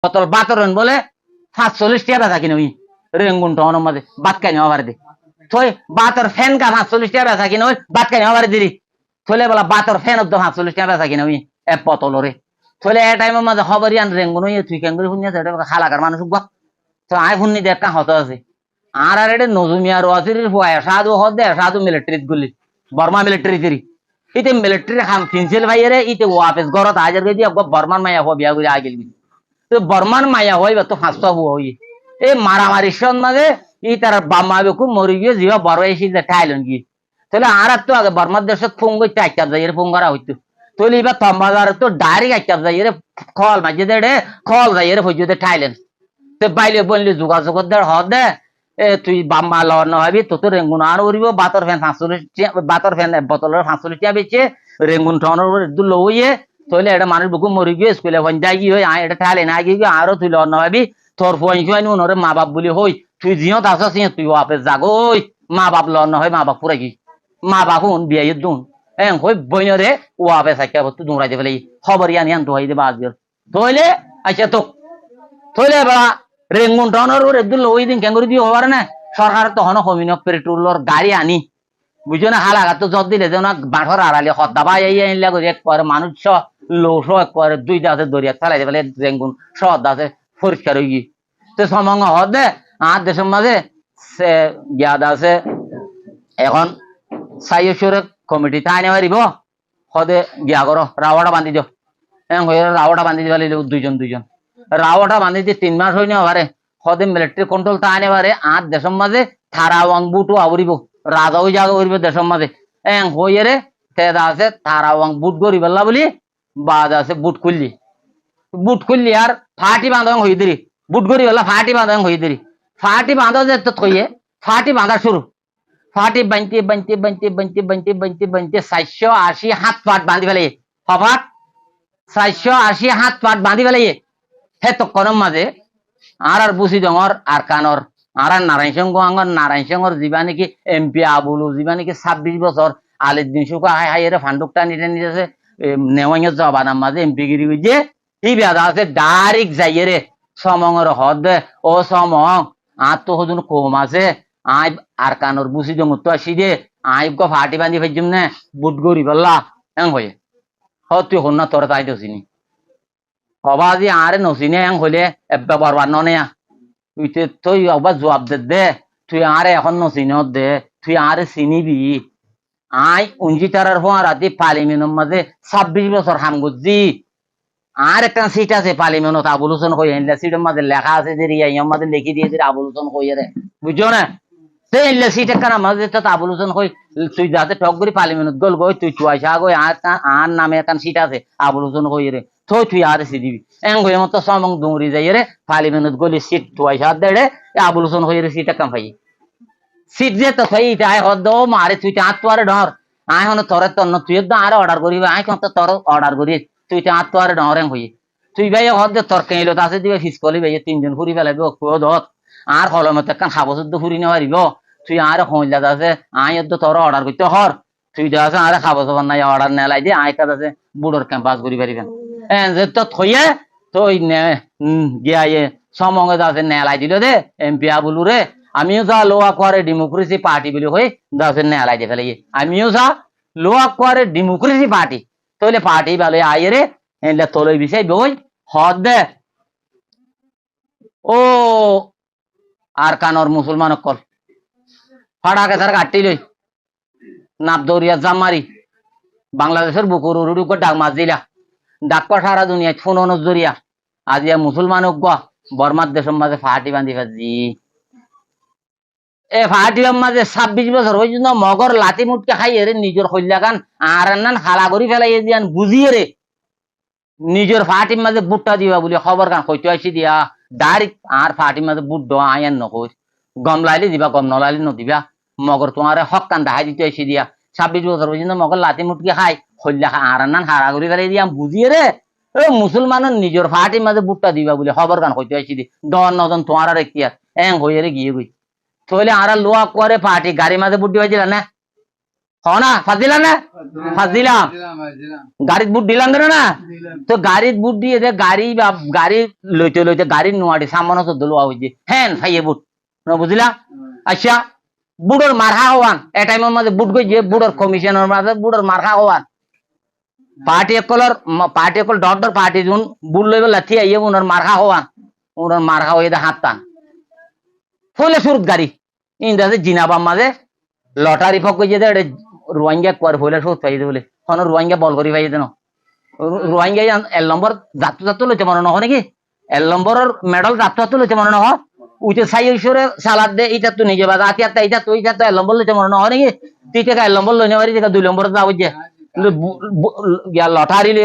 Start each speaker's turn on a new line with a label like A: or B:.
A: বোতল বাতরন বলে 45 টাকা বেচা কিনে ওই রেঙ্গুন টাউনের মাঝে বাত কাই নেওয়া পারে দি থই বাতর ফ্যান কা 45 টাকা বেচা কিনে ওই বাত কাই নেওয়া পারে দিরি থলে বলা বাতর ফ্যান অব 45 টাকা বেচা কিনে ওই এ বোতলরে থলে এ টাইমের মাঝে খবর ইয়ান রেঙ্গুন ওই তুই কেন করে শুনিয়া সেটা খালাকার মানুষ গপ তো আই শুনি দেখা হতো আছে আর আর এটা নজুমিয়া রোয়াসির ফুয়া সাধু হদে সাধু মিলিটারিত গুলি বর্মা মিলিটারি তিরি ইতে মিলিটারি খাম ফিনসিল ভাইরে ইতে ওয়াপেস গরত হাজার গদি আব বর্মান মাইয়া হো বিয়া করে আগিল তো বর্মান মাইয়া হইবা তো ফাঁসটা হুয়া হই এই মারামারি সন মাঝে ই তার বাম্মা বেকু মরি গিয়ে জিবা বড় এসে যে ঠাইলন গিয়ে তাহলে আর তো আগে বর্মার দেশত ফোন করতে একটা যাইয়ের ফোন করা হইতো তাহলে এবার তম্বাজার তো ডাইরেক্ট একটা যাইয়ের খল মাঝে দেড়ে খল যাইয়ের হইতে ঠাইলেন তো বাইলে বললি যোগাযোগ দেড় হদ দে এ তুই বাম্মা লওয়ার নহবি তো রেঙ্গুন আর উড়িব বাতর ফ্যান 45 বাতর ফ্যান বোতলের 45 টাকা বেচে রেঙ্গুন টাউনের দু লইয়ে তাহলে এটা মানুষ বুকু মরি গিয়ে স্কুলে ফোন যাই গিয়ে হয় এটা ঠালে না গিয়ে আরো তুই লওয়ার নহবি তোর ফোন শুয়াই নুনরে মা বাপ বলি হই তুই জিয়ত আসস তুই ওয়াপে জাগই মা বাপ লওয়ার নহয় মা বাপ পুরা কি মা বাপ হুন বিয়ে দুন এং হই বইনরে ওয়াপে সাকিয়া তুই দুমরাইতে ফেলে খবর ইয়ান ইয়ান তো হইতে বাজ তাহলে আচ্ছা তো তাহলে বাবা রেঙ্গুন টাউনের ওর একদম ওই দিন কেন করে দিয়ে হবার না সরকার তখন কমিন পেট্রোলের গাড়ি আনি বুঝছো না হালাঘাত তো জব দিলে যেন বাঁঠর আড়ালে হদ্দা ভাই এই আনলে একবারে মানুষ লোস একবারে দুইটা আছে দরিয়া ফেলাই ফেলে রেঙ্গুন সদ্দা আছে পরিষ্কার হয়ে গিয়ে তো সমঙ্গ হদে আর দেশের মাঝে সে জ্ঞাদ আছে এখন সাইশ্বরের কমিটি তাই নেওয়া দিব হদে গিয়া করো রাওয়াটা বান্ধি দিও এম হয়ে রাওয়াটা বান্ধি দিবা দুইজন দুইজন রাওয়াটা বান্ধি দিয়ে 3 মাস হইনি পারে সদে মিলিটারি কন্ট্রোল তা আনে পারে আর দেশের মাঝে থারাওয়াং বুটও আবরিব রাজাও জাগা করিব দেশের মাঝে এং হইয়ে তেদা আছে থারাওয়াং বুট গরি বেলা বলি বাদ আছে বুট খুললি আর ফাটি বাঁধা হই দিরি বুট গরি বেলা ফাটি বাঁধা হই দিরি ফাটি বাঁধা যে তো থইয়ে ফাটি বাঁধা শুরু ফাটি বানতে বানতে বানতে বানতে বানতে বানতে বানতে 480 হাত পাট বাঁধি ফেলে হঠাৎ 480 হাত পাট বাঁধি ফেলে হে তো কোন মাঝে আর বুঝি ডর আর কানর আর নারায়ণ সিংহর যা নাকি এমপি আবুলু যা নাকি 26 বছর আলিদ্দিন সুকা হাই হাই ফান্ডুকটা নিতে নিতেছে নেওয়াইয়ের জবানার মাঝে এমপি গিরি বুঝে ই বেদা আছে ডাইরেক্ট যাইয়ে রে সমঙের হদ ও সমং আর তো হজুন কম আছে আই আর কানর বুঝি ডর তো আসি দে আই গো ফাটি বান্ধি ফেজিম নে বুট গরি বললা এং হয়ে তুই হন না তোর তাই দছিনি অবাজি আরে নসিনে এং হইলে এব্বা বরবার ননে তুই তুই অবা জবাব দে তুই আরে এখন নসিনে দে তুই আরে চিনিবি আই উঞ্জি তারার হওয়া রাতি পার্লিমেন্টের মাঝে 26 বছর হাম গুজি আর একটা সিট আছে পার্লিমেন্টত আবুল হোসেন হয়ে এনলা সিটের মাঝে লেখা আছে যে রিয়াইয়ার মাঝে লিখি দিয়েছে আবুল হোসেন হয়ে রে বুঝছো না সেই এনলা সিট একটা মাঝে তো আবুল হোসেন হই তুই যাতে টক করি পার্লিমেন্টত গল গই তুই চুয়াইসা গই আর নামে একটা সিট আছে আবুল হোসেন হয়ে রে তুই আর সি দিবি এং হয়ে মতো সমং দুমরি যাই রে পার্লিমেন্টত গলি সিট চুয়াইসা দেড়ে আবুল হোসেন হয়ে রে সিট একটা পাই সিট যে তো খাই আই হদ মারে তুই আত্মারে ডর আই হন তোরে তন্ন তুই তো আর অর্ডার করিবি আই কত তোর অর্ডার করি তুই আত্মারে ডরেং হই তুই ভাই হদ তোর কেইলো আছে দিবে ফিস কলি ভাই 3 জন ফুরি ফেলাইব দত আর হলমত কান খাবো শুদ্ধ ফুরি না পারিব তুই আর হইলা আছে আই তো তোর অর্ডার করতে হর তুই যা আছে আর খাবো সবার নাই অর্ডার নেলাই দি আই কাজ আছে বুড়োর ক্যাম্পাস করি পারিবেন এন যে তো থইয়ে তুই নে গিয়ে সমঙ্গে আছে নেলাই দিল দে এমপি আবুলু রে আমিও যা লোয়া করে ডেমোক্রেসি পার্টি বলে হয়ে দাসের নেলাই দিয়ে ফেলে আমিও যা লোয়া করে ডেমোক্রেসি পার্টি তাহলে পার্টি ভালো আইয়ে রে এলে তোলই বিষয় বই হদ দে ও আর কানর মুসলমান কল ফাড়াকে তার কাটি লই নাপ দৌড়িয়া জামারি বাংলাদেশের বুকুর উড়ুড়ু ডাক মাছ দিলা ডাক সারা দুনিয়া ফোন জরিয়া আজ মুসলমান বর্মার দেশের মাঝে ফাটি বান্ধি ফাজি এ ফাটির মাঝে 26 বছর হয়েছে না মগর লাতি মুটকে খাই রে নিজের হইলা গান আর নান হালা করি ফেলাই দিয়ান বুঝিয়ে রে নিজের ফাটির মাঝে বুটটা দিবা বলে খবর গান হইতে আসি দিয়া ডাইরেক্ট আর ফাটির মাঝে বুট দেওয়া আয়ান নকই গম লাইলে দিবা গম নলাইলে নদিবা মগর তোমার হক কান দেখাই দিতে আসি দিয়া 26 বছর হয়েছে না মগর লাতি মুটকে খাই হইলা আর নান হারা করি ফেলাই দিয়া বুঝিয়ে রে মুসলমানের নিজের ফাটির মাঝে বুটটা দিবা বলে খবর গান হইতে আসি দি দন নদন তোমার আর কি আর এং হইয়ে রে গিয়ে গই তাহলে আর লোয়া করে পার্টি গাড়ি মাঝে বুদ্ধি হয়েছিল না না ফাজিলাম না ফাজিলাম গাড়িত বুট দিলাম না তো গাড়িত বুট দিয়ে দে গাড়ি বা গাড়ি লইতে লইতে গাড়ির নোয়াটি সামনে তো দলুয়া হইছে হ্যাঁ ফাইয়ে বুট না বুঝলা আচ্ছা বুড়োর মারহা হওয়ান এ টাইমের মধ্যে বুট গই যে বুড়োর কমিশনের মাঝে বুড়োর মারহা হওয়ান পার্টি একল ডর পার্টি জুন বুট লইবে লাথি আইয়ে উনার মারহা হওয়ান উনার মারহা হয়ে হাত টান ফলে সুরত গাড়ি ইন্দাজে জিনাবাম মাঝে লটারি ফক যে রোহিঙ্গা কোয়ার ফলে সুরত পাই বলে কোন রোহিঙ্গা বল করি পাই দেন রোহিঙ্গা এল নম্বর যাত্রা যাত্রা লইতে মনে নহ নাকি এল নম্বরের মেডেল যাত্রা যাত্রা লইতে মনে নহ উইতে সাই ঈশ্বরে সালাদ দে এটা তো নিজে বাজা আতি আত্মা এটা তো এইটা তো এল নম্বর লইতে মনে নহ নাকি তুই টাকা এল নম্বর লইনে পারি 2 নম্বর যাও যে লটারি